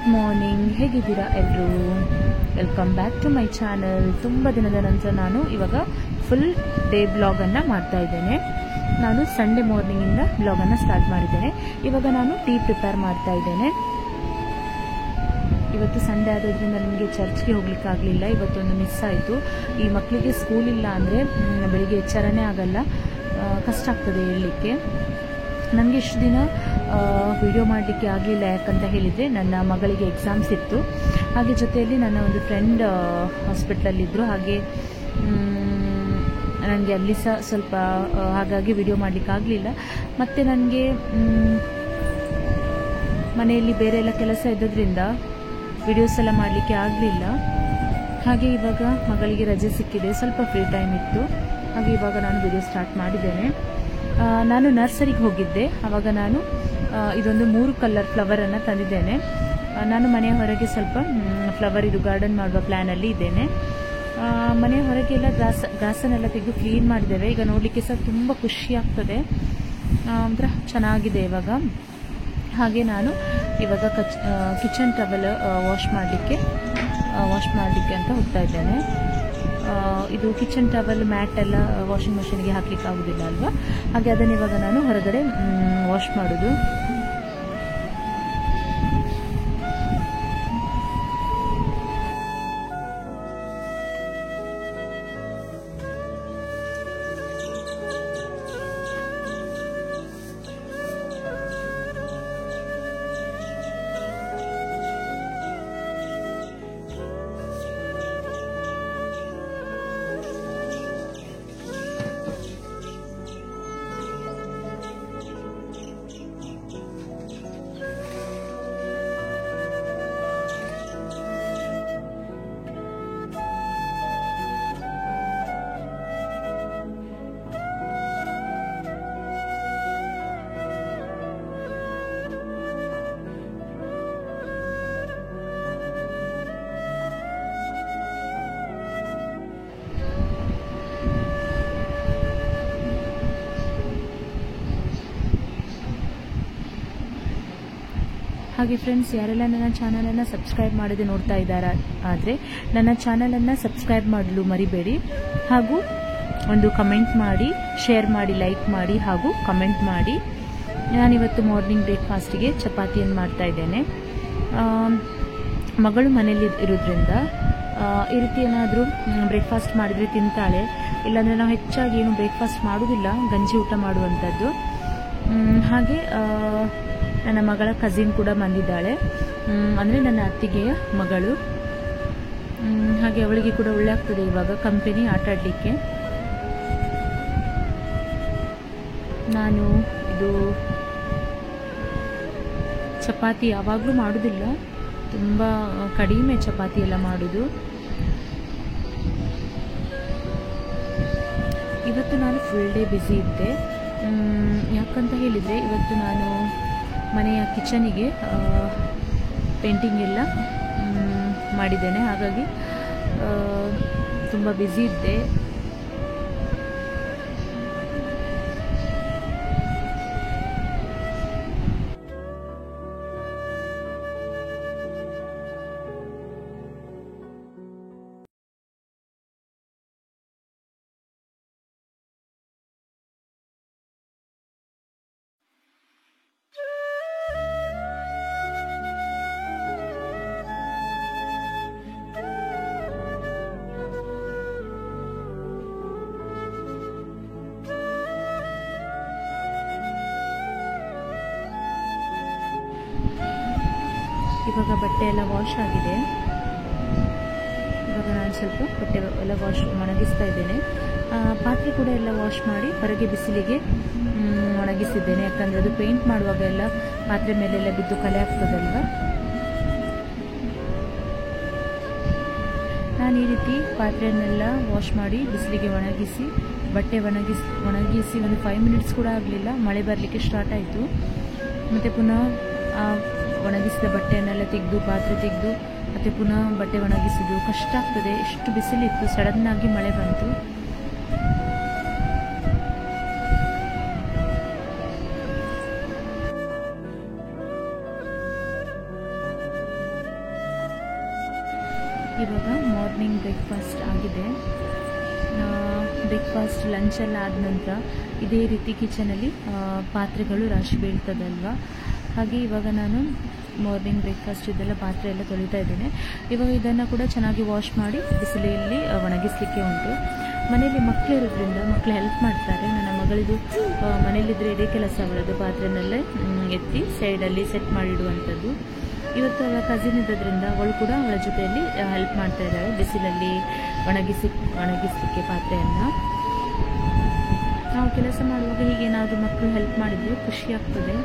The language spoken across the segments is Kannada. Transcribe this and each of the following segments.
ಗುಡ್ ಮಾರ್ನಿಂಗ್, ಹೇಗಿದ್ದೀರಾ ಎಲ್ಲರೂ? Welcome back to my channel. ತುಂಬ ದಿನದ ನಂತರ ನಾನು ಇವಾಗ ಫುಲ್ ಡೇ ಬ್ಲಾಗನ್ನು ಮಾಡ್ತಾ ಇದ್ದೇನೆ. ನಾನು ಸಂಡೇ ಮಾರ್ನಿಂಗಿಂದ ಬ್ಲಾಗನ್ನು ಸ್ಟಾರ್ಟ್ ಮಾಡಿದ್ದೇನೆ. ಇವಾಗ ನಾನು ಟೀ ಪ್ರಿಪೇರ್ ಮಾಡ್ತಾ ಇದ್ದೇನೆ. ಇವತ್ತು ಸಂಡೇ ಆಗೋದ್ರಿಂದ ನನಗೆ ಚರ್ಚ್ಗೆ ಹೋಗ್ಲಿಕ್ಕಾಗಲಿಲ್ಲ. ಇವತ್ತೊಂದು ಮಿಸ್ ಆಯಿತು. ಈ ಮಕ್ಕಳಿಗೆ ಸ್ಕೂಲ್ ಇಲ್ಲ ಅಂದರೆ ಬೆಳಿಗ್ಗೆ ಎಚ್ಚರನೇ ಆಗಲ್ಲ, ಕಷ್ಟ ಆಗ್ತದೆ ಹೇಳಲಿಕ್ಕೆ. ನನಗೆ ಇಷ್ಟು ದಿನ ವಿಡಿಯೋ ಮಾಡಲಿಕ್ಕೆ ಆಗಲಿಲ್ಲ. ಯಾಕಂತ ಹೇಳಿದರೆ ನನ್ನ ಮಗಳಿಗೆ ಎಕ್ಸಾಮ್ಸ್ ಇತ್ತು. ಹಾಗೆ ಜೊತೆಯಲ್ಲಿ ನನ್ನ ಒಂದು ಫ್ರೆಂಡ್ ಹಾಸ್ಪಿಟ್ಲಲ್ಲಿದ್ದರು. ಹಾಗೆ ನನಗೆ ಅಲ್ಲಿ ಸಹ ಸ್ವಲ್ಪ ಹಾಗಾಗಿ ವಿಡಿಯೋ ಮಾಡಲಿಕ್ಕೆ ಆಗಲಿಲ್ಲ. ಮತ್ತು ನನಗೆ ಮನೆಯಲ್ಲಿ ಬೇರೆ ಎಲ್ಲ ಕೆಲಸ ಇದ್ದದ್ರಿಂದ ವಿಡಿಯೋಸ್ ಎಲ್ಲ ಮಾಡಲಿಕ್ಕೆ ಆಗಲಿಲ್ಲ. ಹಾಗೆ ಇವಾಗ ಮಗಳಿಗೆ ರಜೆ ಸಿಕ್ಕಿದೆ, ಸ್ವಲ್ಪ ಫ್ರೀ ಟೈಮ್ ಇತ್ತು. ಹಾಗೆ ಇವಾಗ ನಾನು ವಿಡಿಯೋ ಸ್ಟಾರ್ಟ್ ಮಾಡಿದ್ದೇನೆ. ನಾನು ನರ್ಸರಿಗೆ ಹೋಗಿದ್ದೆ. ಆವಾಗ ನಾನು ಇದೊಂದು 3 ಕಲರ್ ಫ್ಲವರನ್ನು ತಂದಿದ್ದೇನೆ. ನಾನು ಮನೆಯ ಹೊರಗೆ ಸ್ವಲ್ಪ ಫ್ಲವರ್ ಇದು ಗಾರ್ಡನ್ ಮಾಡುವ ಪ್ಲ್ಯಾನಲ್ಲಿ ಇದ್ದೇನೆ. ಮನೆಯ ಹೊರಗೆಲ್ಲ ಗ್ರಾಸನ್ನೆಲ್ಲ ತೆಗೆದು ಕ್ಲೀನ್ ಮಾಡಿದ್ದೇವೆ. ಈಗ ನೋಡಲಿಕ್ಕೆ ಸಹ ತುಂಬ ಖುಷಿ ಆಗ್ತದೆ, ಒಂಥರ ಚೆನ್ನಾಗಿದೆ ಇವಾಗ. ಹಾಗೆ ನಾನು ಇವಾಗ ಕಿಚನ್ ಟವಲ್ ವಾಶ್ ಮಾಡಲಿಕ್ಕೆ ಅಂತ ಹೋಗ್ತಾ ಇದ್ದೇನೆ. ಇದು ಕಿಚನ್ ಟವಲ್ ಮ್ಯಾಟ್ ಎಲ್ಲ ವಾಷಿಂಗ್ ಮಷೀನ್ಗೆ ಹಾಕ್ಲಿಕ್ಕೆ ಆಗುದಿಲ್ಲ ಅಲ್ವಾ? ಹಾಗೆ ಅದನ್ನು ಇವಾಗ ನಾನು ಹೊರಗಡೆ ವಾಶ್ ಮಾಡೋದು. ಹಾಗೆ ಫ್ರೆಂಡ್ಸ್, ಯಾರೆಲ್ಲ ನನ್ನ ಚಾನಲನ್ನು ಸಬ್ಸ್ಕ್ರೈಬ್ ಮಾಡದೆ ನೋಡ್ತಾ ಇದ್ದಾರಾ ಆದರೆ ನನ್ನ ಚಾನಲನ್ನು ಸಬ್ಸ್ಕ್ರೈಬ್ ಮಾಡಲು ಮರಿಬೇಡಿ. ಹಾಗೂ ಒಂದು ಕಮೆಂಟ್ ಮಾಡಿ, ಶೇರ್ ಮಾಡಿ, ಲೈಕ್ ಮಾಡಿ ಹಾಗೂ ಕಮೆಂಟ್ ಮಾಡಿ. ನಾನಿವತ್ತು ಮಾರ್ನಿಂಗ್ ಬ್ರೇಕ್ಫಾಸ್ಟಿಗೆ ಚಪಾತಿಯನ್ನು ಮಾಡ್ತಾ ಇದ್ದೇನೆ. ಮಗಳು ಮನೇಲಿ ಇರೋದ್ರಿಂದ ಈ ರೀತಿ ಏನಾದರೂ ಬ್ರೇಕ್ಫಾಸ್ಟ್ ಮಾಡಿದರೆ ತಿಂತಾಳೆ. ಇಲ್ಲಾಂದರೆ ನಾವು ಹೆಚ್ಚಾಗಿ ಏನು ಬ್ರೇಕ್ಫಾಸ್ಟ್ ಮಾಡೋದಿಲ್ಲ, ಗಂಜಿ ಊಟ ಮಾಡುವಂಥದ್ದು. ಹಾಗೆ ನನ್ನ ಮಗಳ ಕಸಿನ್ ಕೂಡ ಬಂದಿದ್ದಾಳೆ, ಅಂದರೆ ನನ್ನ ಅತ್ತಿಗೆಯ ಮಗಳು. ಹಾಗೆ ಅವಳಿಗೆ ಕೂಡ ಒಳ್ಳೆ ಆಗ್ತದೆ ಇವಾಗ ಕಂಪನಿ ಆಟ ಆಡಲಿಕ್ಕೆ. ನಾನು ಇದು ಚಪಾತಿ ಯಾವಾಗಲೂ ಮಾಡೋದಿಲ್ಲ, ತುಂಬ ಕಡಿಮೆ ಚಪಾತಿ ಎಲ್ಲ ಮಾಡೋದು. ಇವತ್ತು ನಾನು ಫುಲ್ ಡೇ ಬ್ಯುಸಿ ಇದ್ದೆ. ಯಾಕಂತ ಹೇಳಿದರೆ ಇವತ್ತು ನಾನು ಮನೆಯ ಕಿಚನಿಗೆ ಪೇಂಟಿಂಗ್ ಎಲ್ಲ ಮಾಡಿದ್ದೇನೆ. ಹಾಗಾಗಿ ತುಂಬ ಬ್ಯುಸಿ ಇದ್ದೆ. ಇವಾಗ ಬಟ್ಟೆ ಎಲ್ಲ ವಾಶ್ ಆಗಿದೆ. ಇವಾಗ ನಾನು ಸ್ವಲ್ಪ ಬಟ್ಟೆ ಎಲ್ಲ ಒಣಗಿಸ್ತಾ ಇದ್ದೇನೆ. ಪಾತ್ರೆ ಕೂಡ ಎಲ್ಲ ವಾಶ್ ಮಾಡಿ ಹೊರಗೆ ಬಿಸಿಲಿಗೆ ಒಣಗಿಸಿದ್ದೇನೆ. ಯಾಕಂದರೆ ಅದು ಪೇಂಟ್ ಮಾಡುವಾಗ ಎಲ್ಲ ಪಾತ್ರೆ ಮೇಲೆಲ್ಲ ಬಿದ್ದು ಕಲೆ ಆಗ್ತದಲ್ವ. ನಾನು ಈ ರೀತಿ ಪಾತ್ರೆಯನ್ನೆಲ್ಲ ವಾಶ್ ಮಾಡಿ ಬಿಸಿಲಿಗೆ ಒಣಗಿಸಿ ಬಟ್ಟೆ ಒಣಗಿಸಿ ಒಂದು 5 ಮಿನಿಟ್ಸ್ ಕೂಡ ಆಗಲಿಲ್ಲ, ಮಳೆ ಬರಲಿಕ್ಕೆ ಸ್ಟಾರ್ಟ್ ಆಯಿತು. ಮತ್ತು ಪುನಃ ಒಣಗಿಸಿದ ಬಟ್ಟೆಯನ್ನೆಲ್ಲ ತೆಗೆದು ಪಾತ್ರೆ ತೆಗೆದು ಮತ್ತು ಪುನಃ ಬಟ್ಟೆ ಒಣಗಿಸಿದ್ದು ಕಷ್ಟ ಆಗ್ತದೆ. ಎಷ್ಟು ಬಿಸಿಲಿತ್ತು, ಸಡನ್ನಾಗಿ ಮಳೆ ಬಂತು. ಇವಾಗ ಮಾರ್ನಿಂಗ್ ಬ್ರೇಕ್ಫಾಸ್ಟ್ ಆಗಿದೆ. ಬ್ರೇಕ್ಫಾಸ್ಟ್ ಲಂಚೆಲ್ಲ ಆದ ನಂತರ ಇದೇ ರೀತಿ ಕಿಚನಲ್ಲಿ ಪಾತ್ರೆಗಳು ರಾಶಿ ಬೀಳ್ತದಲ್ವ, ಹಾಗೆ ಇವಾಗ ನಾನು ಮಾರ್ನಿಂಗ್ ಬ್ರೇಕ್ಫಾಸ್ಟ್ ಇದೆಲ್ಲ ಪಾತ್ರೆ ಎಲ್ಲ ತೊಳಿತಾ ಇದ್ದೇನೆ. ಇವಾಗ ಇದನ್ನು ಕೂಡ ಚೆನ್ನಾಗಿ ವಾಶ್ ಮಾಡಿ ಬಿಸಿಲಲ್ಲಿ ಒಣಗಿಸ್ಲಿಕ್ಕೆ ಉಂಟು. ಮನೆಯಲ್ಲಿ ಮಕ್ಕಳು ಇರೋದ್ರಿಂದ ಮಕ್ಕಳು ಹೆಲ್ಪ್ ಮಾಡ್ತಾರೆ. ನನ್ನ ಮಗಳಿದು ಮನೇಲಿದ್ದರೆ ಇದೇ ಕೆಲಸ ಅವಳದು, ಪಾತ್ರೆನಲ್ಲೇ ಎತ್ತಿ ಸೈಡಲ್ಲಿ ಸೆಟ್ ಮಾಡಿಡುವಂಥದ್ದು. ಇವತ್ತು ಅವಳ ಕಸಿನ್ ಇರೋದ್ರಿಂದ ಅವಳು ಕೂಡ ಅವಳ ಜೊತೆಯಲ್ಲಿ ಹೆಲ್ಪ್ ಮಾಡ್ತಾ ಇದ್ದಾಳೆ ಬಿಸಿಲಲ್ಲಿ ಒಣಗಿಸಲಿಕ್ಕೆ ಪಾತ್ರೆಯನ್ನು. ನಾವು ಕೆಲಸ ಮಾಡುವಾಗ ಹೀಗೇನಾದರೂ ಮಕ್ಕಳು ಹೆಲ್ಪ್ ಮಾಡಿದರೆ ಖುಷಿ ಆಗ್ತದೆ.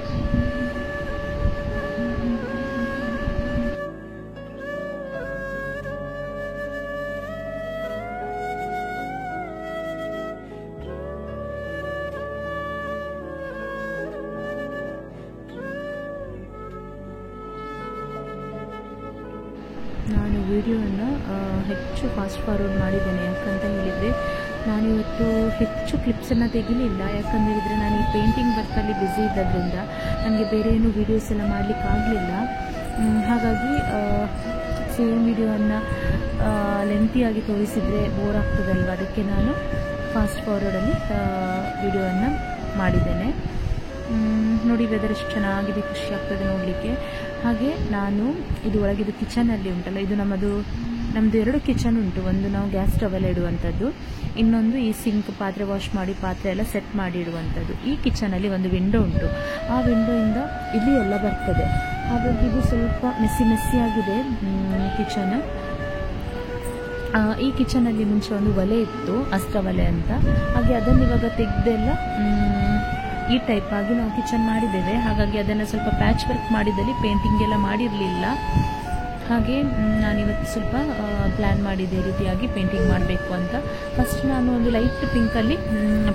ನಾನು ವಿಡಿಯೋವನ್ನು ಹೆಚ್ಚು ಫಾಸ್ಟ್ ಫಾರ್ವರ್ಡ್ ಮಾಡಿದ್ದೇನೆ. ಯಾಕಂತ ಹೇಳಿದರೆ ನಾನಿವತ್ತು ಹೆಚ್ಚು ಕ್ಲಿಪ್ಸನ್ನು ತೆಗಿಲಿಲ್ಲ. ಯಾಕಂತ ಹೇಳಿದರೆ ನಾನು ಈ ಪೇಂಟಿಂಗ್ ವರ್ಕಲ್ಲಿ ಬ್ಯುಸಿ ಇದ್ದದ್ರಿಂದ ನನಗೆ ಬೇರೆ ಏನು ವೀಡಿಯೋಸ್ ಎಲ್ಲ ಮಾಡಲಿಕ್ಕಾಗಲಿಲ್ಲ. ಹಾಗಾಗಿ ಸೇಮ್ ವಿಡಿಯೋವನ್ನು ಲೆಂತಿಯಾಗಿ ತೋರಿಸಿದರೆ ಬೋರ್ ಆಗ್ತದಲ್ವ, ಅದಕ್ಕೆ ನಾನು ಫಾಸ್ಟ್ ಫಾರ್ವರ್ಡಲ್ಲಿ ವಿಡಿಯೋವನ್ನು ಮಾಡಿದ್ದೇನೆ. ನೋಡಿ ವೆದರ್ ಎಷ್ಟು ಚೆನ್ನಾಗಿದೆ, ಖುಷಿ ಆಗ್ತದೆ ನೋಡಲಿಕ್ಕೆ. ಹಾಗೆ ನಾನು ಇದು ಒಳಗಿದು ಕಿಚನಲ್ಲಿ ಉಂಟಲ್ಲ, ಇದು ನಮ್ಮದು 2 ಕಿಚನ್ ಉಂಟು. ಒಂದು ನಾವು ಗ್ಯಾಸ್ ಸ್ಟವಲ್ಲಿ ಇಡುವಂಥದ್ದು, ಇನ್ನೊಂದು ಈ ಸಿಂಕ್ ಪಾತ್ರೆ ವಾಶ್ ಮಾಡಿ ಪಾತ್ರೆ ಎಲ್ಲ ಸೆಟ್ ಮಾಡಿ ಇಡುವಂಥದ್ದು. ಈ ಕಿಚನಲ್ಲಿ ಒಂದು ವಿಂಡೋ ಉಂಟು, ಆ ವಿಂಡೋಯಿಂದ ಇಲ್ಲಿ ಎಲ್ಲ ಬರ್ತದೆ. ಹಾಗಾಗಿ ಇದು ಸ್ವಲ್ಪ ಮೆಸ್ಸಿ ಆಗಿದೆ ಕಿಚನ್. ಈ ಕಿಚನಲ್ಲಿ ಮುಂಚೆ ಒಂದು ಒಲೆ ಇತ್ತು, ಅಸ್ತ್ರ ಒಲೆ ಅಂತ. ಹಾಗೆ ಅದನ್ನು ಇವಾಗ ತೆಗೆದೆಲ್ಲ ಈ ಟೈಪ್ ಆಗಿ ನಾವು ಕಿಚನ್ ಮಾಡಿದ್ದೇವೆ. ಹಾಗಾಗಿ ಅದನ್ನು ಸ್ವಲ್ಪ ಪ್ಯಾಚ್ ವರ್ಕ್ ಮಾಡಿದಲ್ಲಿ ಪೇಂಟಿಂಗ್ ಎಲ್ಲ ಮಾಡಿರಲಿಲ್ಲ. ಹಾಗೆ ನಾನಿವತ್ತು ಸ್ವಲ್ಪ ಪ್ಲ್ಯಾನ್ ಮಾಡಿದ್ದೆ ಈ ರೀತಿಯಾಗಿ ಪೇಂಟಿಂಗ್ ಮಾಡಬೇಕು ಅಂತ. ಫಸ್ಟ್ ನಾನು ಒಂದು ಲೈಟ್ ಪಿಂಕಲ್ಲಿ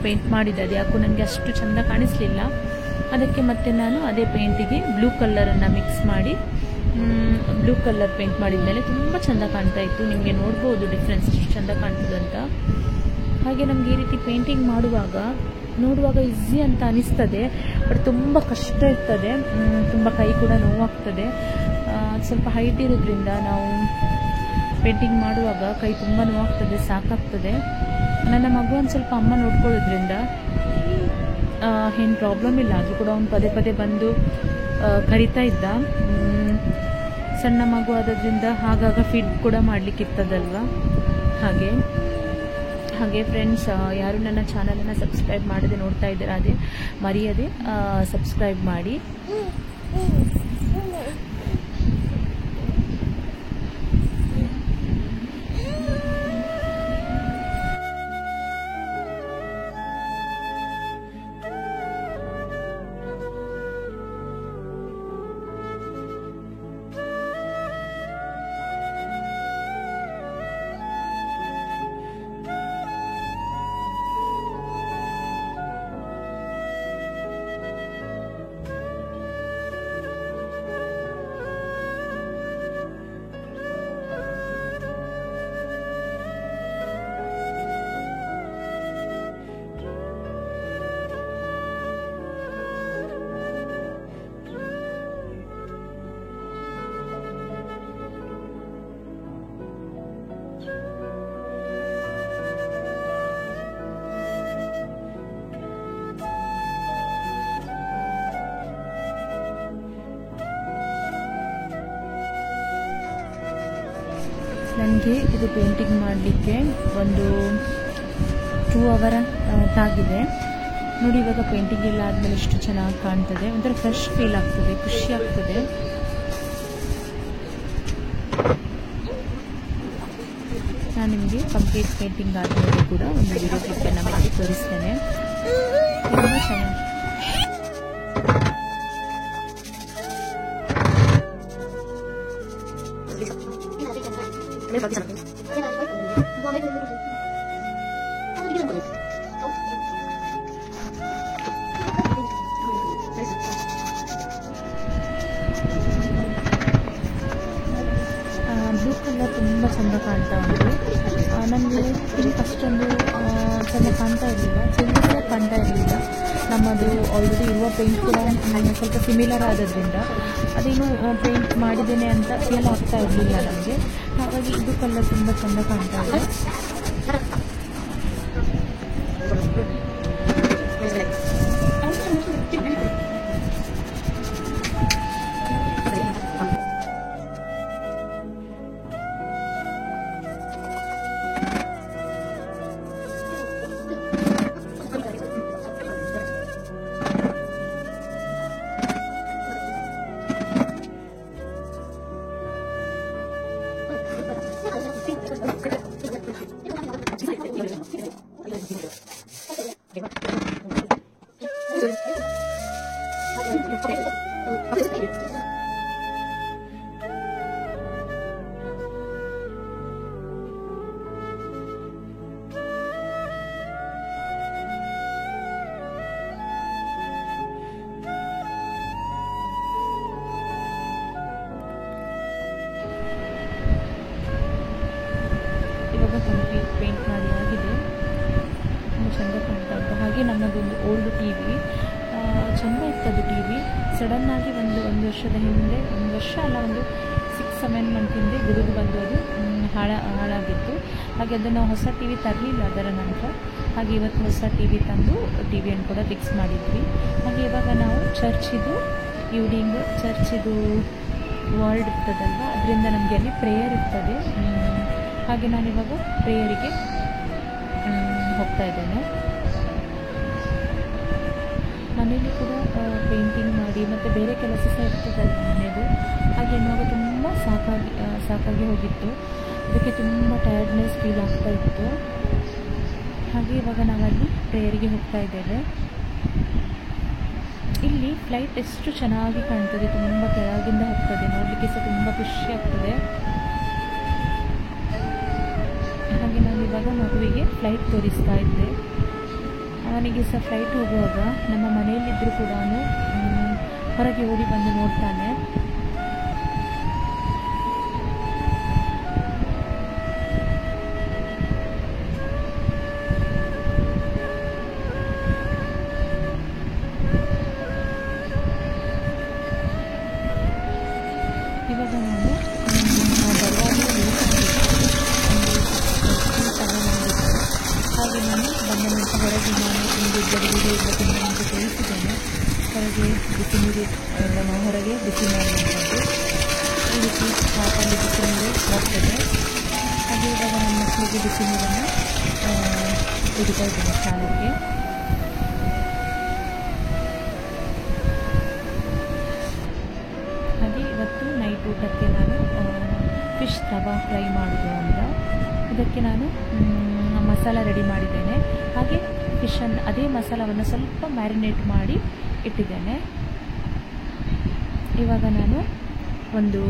ಪೇಂಟ್ ಮಾಡಿದ್ದೆ, ಅದು ಯಾಕೋ ನನಗೆ ಅಷ್ಟು ಚೆಂದ ಕಾಣಿಸಲಿಲ್ಲ. ಅದಕ್ಕೆ ಮತ್ತೆ ನಾನು ಅದೇ ಪೇಂಟಿಗೆ ಬ್ಲೂ ಕಲರನ್ನು ಮಿಕ್ಸ್ ಮಾಡಿ ಬ್ಲೂ ಕಲರ್ ಪೇಂಟ್ ಮಾಡಿದ್ಮೇಲೆ ತುಂಬ ಚೆಂದ ಕಾಣ್ತಾ ಇತ್ತು. ನಿಮಗೆ ನೋಡ್ಬೋದು ಡಿಫ್ರೆನ್ಸ್ ಎಷ್ಟು ಚೆಂದ ಕಾಣ್ತದಂತ. ಹಾಗೆ ನಮಗೆ ಈ ರೀತಿ ಪೇಂಟಿಂಗ್ ನೋಡುವಾಗ ಈಸಿ ಅಂತ ಅನಿಸ್ತದೆ, ಬಟ್ ತುಂಬ ಕಷ್ಟ ಇರ್ತದೆ. ತುಂಬ ಕೈ ಕೂಡ ನೋವಾಗ್ತದೆ. ಸ್ವಲ್ಪ ಹೈಟ್ ಇರೋದ್ರಿಂದ ನಾವು ಪೇಂಟಿಂಗ್ ಮಾಡುವಾಗ ಕೈ ತುಂಬ ನೋವಾಗ್ತದೆ, ಸಾಕಾಗ್ತದೆ. ನನ್ನ ಮಗುವನ್ನು ಸ್ವಲ್ಪ ಅಮ್ಮ ನೋಡ್ಕೊಳ್ಳೋದ್ರಿಂದ ಏನು ಪ್ರಾಬ್ಲಮ್ ಇಲ್ಲ. ಅದು ಕೂಡ ಅವ್ನು ಪದೇ ಬಂದು ಕರಿತಾ ಇದ್ದ. ಸಣ್ಣ ಮಗು ಆಗೋದ್ರಿಂದ ಆಗಾಗ ಫೀಡ್ ಕೂಡ ಮಾಡಲಿಕ್ಕಿರ್ತದಲ್ವ. ಹಾಗೆ ಫ್ರೆಂಡ್ಸ್, ಯಾರು ನನ್ನ ಚಾನಲನ್ನು ಸಬ್ಸ್ಕ್ರೈಬ್ ಮಾಡದೆ ನೋಡ್ತಾ ಇದ್ದೀರಾ, ಅದೇ ಮರೆಯದೆ ಸಬ್ಸ್ಕ್ರೈಬ್ ಮಾಡಿ. ನನಗೆ ಇದು ಪೇಂಟಿಂಗ್ ಮಾಡಲಿಕ್ಕೆ ಒಂದು 2 ಅವರ್ ತಾಗಿದೆ. ನೋಡಿ ಇವಾಗ ಪೇಂಟಿಂಗ್ ಎಲ್ಲ ಆದಮೇಲೆ ಎಷ್ಟು ಚೆನ್ನಾಗಿ ಕಾಣ್ತದೆ, ಒಂಥರ ಫ್ರೆಶ್ ಫೀಲ್ ಆಗ್ತದೆ, ಖುಷಿ ಆಗ್ತದೆ. ನಾನು ನಿಮಗೆ ಕಂಪ್ಲೀಟ್ ಪೇಂಟಿಂಗ್ ಆದಮೇಲೆ ಕೂಡ ಒಂದು ವಿಡಿಯೋ ಕ್ಲಿಪ್ಪನ್ನು ಮಾಡಿ ತೋರಿಸ್ತೇನೆ. ತುಂಬ ಚೆನ್ನಾಗಿ ಬ್ಲೂ ಕಲರ್ ತುಂಬ ಚೆಂದ ಕಾಣ್ತಾ ಉಂಟು. ನನಗೆ ಪಿಂಕ್ ಅಷ್ಟೊಂದು ಚೆನ್ನಾಗಿ ಕಾಣ್ತಾ ಇರಲಿಲ್ಲ, ಚೇಂಜಸ್ ಕಾಣ್ತಾ ಇರಲಿಲ್ಲ. ನಮ್ಮದು ಆಲ್ರೆಡಿ ಇರುವ ಪೇಂಟ್ ಕೂಡ ಸ್ವಲ್ಪ ಸಿಮಿಲರ್ ಆಗೋದ್ರಿಂದ ಅದೇನು ಪೇಂಟ್ ಮಾಡಿದ್ದೇನೆ ಅಂತ ಫೀಲ್ ಆಗ್ತಾ ಇರಲಿಲ್ಲ ನನಗೆ. ಹಾಗಾಗಿ ಇದು ಕಲರ್ ತುಂಬ ಚೆಂದ ಕಾಣ್ತಾ ಇದೆ. ಕಂಪ್ಲೀಟ್ ಪೇಂಟ್ ಮಾಡಿ ಆಗಿದೆ, ತುಂಬ ಚೆಂದ ಕಾಣ್ತಾ ಉಂಟು. ಹಾಗೆ ನಮ್ಮದೊಂದು ಓಲ್ಡ್ ಟಿ ವಿ, ಚೆಂದ ಇತ್ತದು ಟಿ ವಿ. ಸಡನ್ನಾಗಿ ಒಂದು ವರ್ಷದ ಹಿಂದೆ, ಒಂದು ವರ್ಷ ಅಲ್ಲ, ಒಂದು 6-7 ಮಂತ್ ಹಿಂದೆ ಗುರುದು ಬಂದು ಅದು ಹಾಳಾಗಿತ್ತು. ಹಾಗೆ ಅದನ್ನು ನಾವು ಹೊಸ ಟಿ ವಿ ತರಲಿಲ್ಲ ಅದರ ನಂತರ. ಹಾಗೆ ಇವತ್ತು ಹೊಸ ಟಿ ವಿ ತಂದು ಟಿ ವಿಯನ್ನು ಕೂಡ ಫಿಕ್ಸ್ ಮಾಡಿದ್ವಿ. ಹಾಗೆ ಇವಾಗ ನಾವು ಚರ್ಚಿದು ಈವ್ನಿಂಗ್, ಚರ್ಚಿದು ವರ್ಲ್ಡ್ ಇರ್ತದಲ್ವ, ಅದರಿಂದ ನಮಗೆ ಅಲ್ಲಿ ಪ್ರೇಯರ್ ಇರ್ತದೆ. ಹಾಗೆ ನಾನಿವಾಗ ಪ್ರೇಯರಿಗೆ ಹೋಗ್ತಾ ಇದ್ದೇನೆ. ಮನೇಲಿ ಕೂಡ ಪೇಂಟಿಂಗ್ ಮಾಡಿ ಮತ್ತು ಬೇರೆ ಕೆಲಸ ಸಹ ಇರ್ತದಲ್ಲ ಮನೆಯದು. ಹಾಗೆ ಎನ್ನುವಾಗ ತುಂಬ ಸಾಕಾಗಿ ಹೋಗಿತ್ತು. ಅದಕ್ಕೆ ತುಂಬ ಟಯರ್ಡ್ನೆಸ್ ಫೀಲ್ ಆಗ್ತಾ ಇತ್ತು. ಹಾಗೆ ಇವಾಗ ನಾವಲ್ಲಿ ಪ್ರೇಯರಿಗೆ ಹೋಗ್ತಾ ಇದ್ದೇವೆ. ಇಲ್ಲಿ ಫ್ಲೈಟ್ ಎಷ್ಟು ಚೆನ್ನಾಗಿ ಕಾಣ್ತದೆ, ತುಂಬ ಕೆಳಗಿಂದ ಹೋಗ್ತದೆ, ನೋಡಲಿಕ್ಕೆ ಸಹ ತುಂಬ ಖುಷಿ ಆಗ್ತದೆ. ಹಾಗೆ ನಾನು ಇವಾಗ ಮಗುವಿಗೆ ಫ್ಲೈಟ್ ತೋರಿಸ್ತಾ ಇದ್ದೆ. ಅವನಿಗೆ ಸಹ ಫ್ಲೈಟ್ ಹೋಗುವಾಗ ನಮ್ಮ ಮನೆಯಲ್ಲಿದ್ದರೂ ಕೂಡ ಅವನು ಹೊರಗೆ ಓಡಿ ಬಂದು ನೋಡ್ತಾನೆ. ಇವಾಗ ನಾನು ಹಾಗೆ ನಾನು ಬಂದ ನಂತರ ಹೊರಗೆ ನಾನು ಒಂದು ವಿಡಿಯೋ ತುಂಬ ನನಗೆ ತೋರಿಸಿದ್ದೇನೆ. ಹೊರಗೆ ಬಿಸಿ ನೀರು ನಾವು ಹೊರಗೆ ಬಿಸಿ ಮಾಡುವಂಥದ್ದು, ಈ ರೀತಿ ಹಾಕಲ್ಲಿ ಬಿಸಿ ನೀರು ಬರ್ತದೆ. ಹಾಗೆ ಇವಾಗ ನನ್ನ ಮಕ್ಕಳಿಗೆ ಬಿಸಿ ನೀರನ್ನು ಕುಡಿತಾ ಇದ್ದೇನೆ ಸ್ನಾನಕ್ಕೆ. ಹಾಗೆ ಇವತ್ತು ನೈಟ್ ಊಟಕ್ಕೆ ನಾನು ಫಿಶ್ ತವಾ ಫ್ರೈ ಮಾಡೋದು ಅಂತ, ಇದಕ್ಕೆ ನಾನು ಮಸಾಲ ರೆಡಿ ಮಾಡಿದ್ದೇನೆ. ಹಾಗೆ ಫಿಶನ್ನು ಅದೇ ಮಸಾಲವನ್ನು ಸ್ವಲ್ಪ ಮ್ಯಾರಿನೇಟ್ ಮಾಡಿ ಇಟ್ಟಿದ್ದೇನೆ. ಇವಾಗ ನಾನು ಒಂದು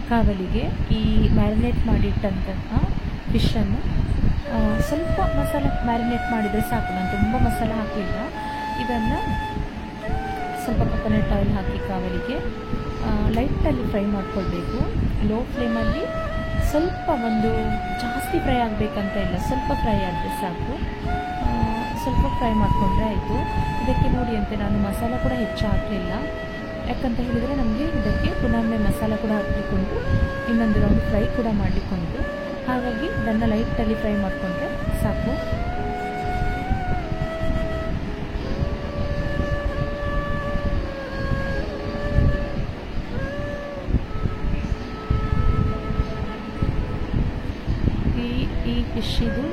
ಕಾವಲಿಗೆ ಈ ಮ್ಯಾರಿನೇಟ್ ಮಾಡಿಟ್ಟಂತಹ ಫಿಶನ್ನು ಸ್ವಲ್ಪ ಮಸಾಲ ಮ್ಯಾರಿನೇಟ್ ಮಾಡಿದರೆ ಸಾಕು. ನಾನು ತುಂಬ ಮಸಾಲ ಹಾಕಲಿಲ್ಲ. ಇದನ್ನು ಸ್ವಲ್ಪ ಕೊಕೊನಟ್ ಆಯಿಲ್ ಹಾಕಿ ಕಾವಲಿಗೆ ಲೈಟಲ್ಲಿ ಫ್ರೈ ಮಾಡ್ಕೊಳ್ಬೇಕು. ಲೋ ಫ್ಲೇಮಲ್ಲಿ ಸ್ವಲ್ಪ, ಒಂದು ಜಾಸ್ತಿ ಫ್ರೈ ಆಗಬೇಕಂತ ಇಲ್ಲ, ಸ್ವಲ್ಪ ಫ್ರೈ ಆದರೆ ಸಾಕು. ಸ್ವಲ್ಪ ಫ್ರೈ ಮಾಡಿಕೊಂಡ್ರೆ ಆಯಿತು. ಇದಕ್ಕೆ ನೋಡಿ ಅಂತೆ ನಾನು ಮಸಾಲ ಕೂಡ ಹೆಚ್ಚು ಹಾಕಲಿಲ್ಲ. ಯಾಕಂತ ಹೇಳಿದರೆ ನಮಗೆ ಇದಕ್ಕೆ ಪುನೊಮ್ಮೆ ಮಸಾಲ ಕೂಡ ಹಾಕಿಕೊಂಡು ಇನ್ನೊಂದು ರೌಂಡ್ ಫ್ರೈ ಕೂಡ ಮಾಡಲಿಕ್ಕುಂಟು. ಹಾಗಾಗಿ ಇದನ್ನು ಲೈಟಲ್ಲಿ ಫ್ರೈ ಮಾಡಿಕೊಂಡ್ರೆ ಸಾಕು. ಈ ಫಿಶ್ಶಿದು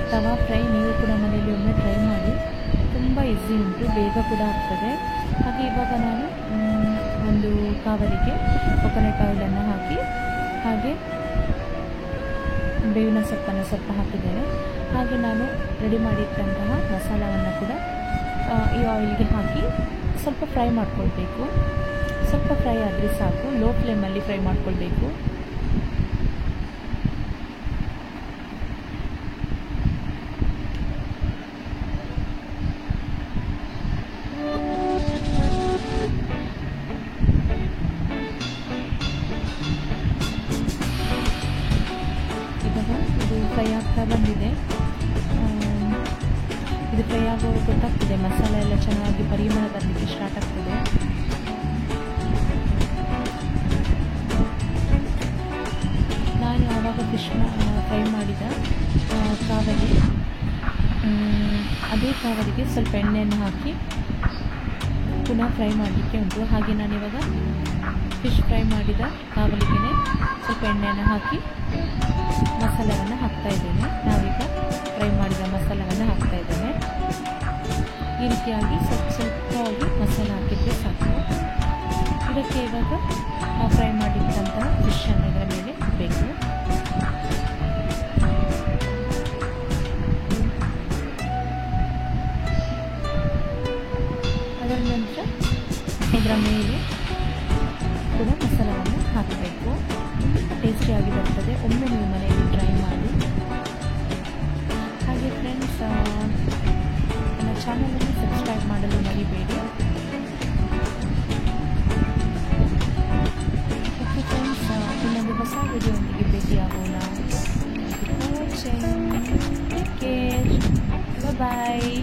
ತವಾ ಫ್ರೈ ನೀವು ಕೂಡ ಮನೆಯಲ್ಲಿ ಒಮ್ಮೆ ಟ್ರೈ ಮಾಡಿ, ತುಂಬ ಈಸಿ ಉಂಟು, ಬೇಗ ಕೂಡ ಆಗ್ತದೆ. ಹಾಗೆ ಇವಾಗ ನಾನು ಒಂದು ಕಾವಲಿಗೆ ಕೊಕೊನಟ್ ಆಯಿಲನ್ನು ಹಾಕಿ ಹಾಗೆ ಬೇವಿನ ಸೊಪ್ಪನ್ನು ಸ್ವಲ್ಪ ಹಾಕಿದ್ದೇನೆ. ಹಾಗೆ ನಾನು ರೆಡಿ ಮಾಡಿಟ್ಟಂತಹ ಮಸಾಲವನ್ನು ಕೂಡ ಈ ಆಯಿಲ್ಗೆ ಹಾಕಿ ಸ್ವಲ್ಪ ಫ್ರೈ ಮಾಡ್ಕೊಳ್ಬೇಕು. ಸ್ವಲ್ಪ ಫ್ರೈ ಆದರೆ ಸಾಕು, ಲೋ ಫ್ಲೇಮಲ್ಲಿ ಫ್ರೈ ಮಾಡ್ಕೊಳ್ಬೇಕು. ಇದು ಫ್ರೈ ಆಗುವಾಗ ಗೊತ್ತಾಗ್ತದೆ, ಮಸಾಲೆ ಎಲ್ಲ ಚೆನ್ನಾಗಿ ಪರಿಮಳ ಬರಲಿಕ್ಕೆ ಸ್ಟಾರ್ಟ್ ಆಗ್ತದೆ. ನಾನು ಆವಾಗ ಫಿಶ್ ಫ್ರೈ ಮಾಡಿದ ಕಾವಲಿ, ಅದೇ ಕಾವಲಿಗೆ ಸ್ವಲ್ಪ ಎಣ್ಣೆಯನ್ನು ಹಾಕಿ ಪುನಃ ಫ್ರೈ ಮಾಡಲಿಕ್ಕೆ ಉಂಟು. ಹಾಗೆ ನಾನಿವಾಗ ಫಿಶ್ ಫ್ರೈ ಮಾಡಿದ ಕಾವಲಿಗೆ ಸ್ವಲ್ಪ ಎಣ್ಣೆಯನ್ನು ಹಾಕಿ ಮಸಾಲವನ್ನು ಹಾಕ್ತಾಯಿದ್ದೇನೆ. ನಾವೀಗ ಫ್ರೈ ಮಾಡಿದ ಮಸಾಲವನ್ನು ಹಾಕ್ತಾಯಿದ್ದೇನೆ. ಈ ರೀತಿಯಾಗಿ ಸ್ವಲ್ಪವಾಗಿ ಮಸಾಲ ಹಾಕಿದರೆ ಸಾಕು. ಇದಕ್ಕೆ ಇವಾಗ ಫ್ರೈ ಮಾಡಿದಂತಹ ಫಿಶನ್ನು ಇದರ ಮೇಲೆ ಹಾಕಬೇಕು. ಅದರ ನಂತರ ಇದರ ಮೇಲೆ ಕೂಡ ಮಸಾಲವನ್ನು ಹಾಕಬೇಕು. ಟೇಸ್ಟಿಯಾಗಿ ಬರ್ತದೆ. ಒಮ್ಮೆ ನೀವು ಮನೆಯಲ್ಲಿ ಟ್ರೈ ಮಾಡಿ. ಹಾಗೆ ಫ್ರೆಂಡ್ಸ್, ನನ್ನ ಚಾನಲನ್ನು ಸಬ್ಸ್ಕ್ರೈಬ್ ಮಾಡಲು ಮರಿಬೇಡಿ. ಓಕೆ ಫ್ರೆಂಡ್ಸ್, ಇನ್ನೊಂದು ಹೊಸ ವಿಡಿಯೋದೊಂದಿಗೆ ಭೇಟಿಯಾಗೋಣ. ಟೇಕ್ ಕೇರ್, ಬಾಯ್.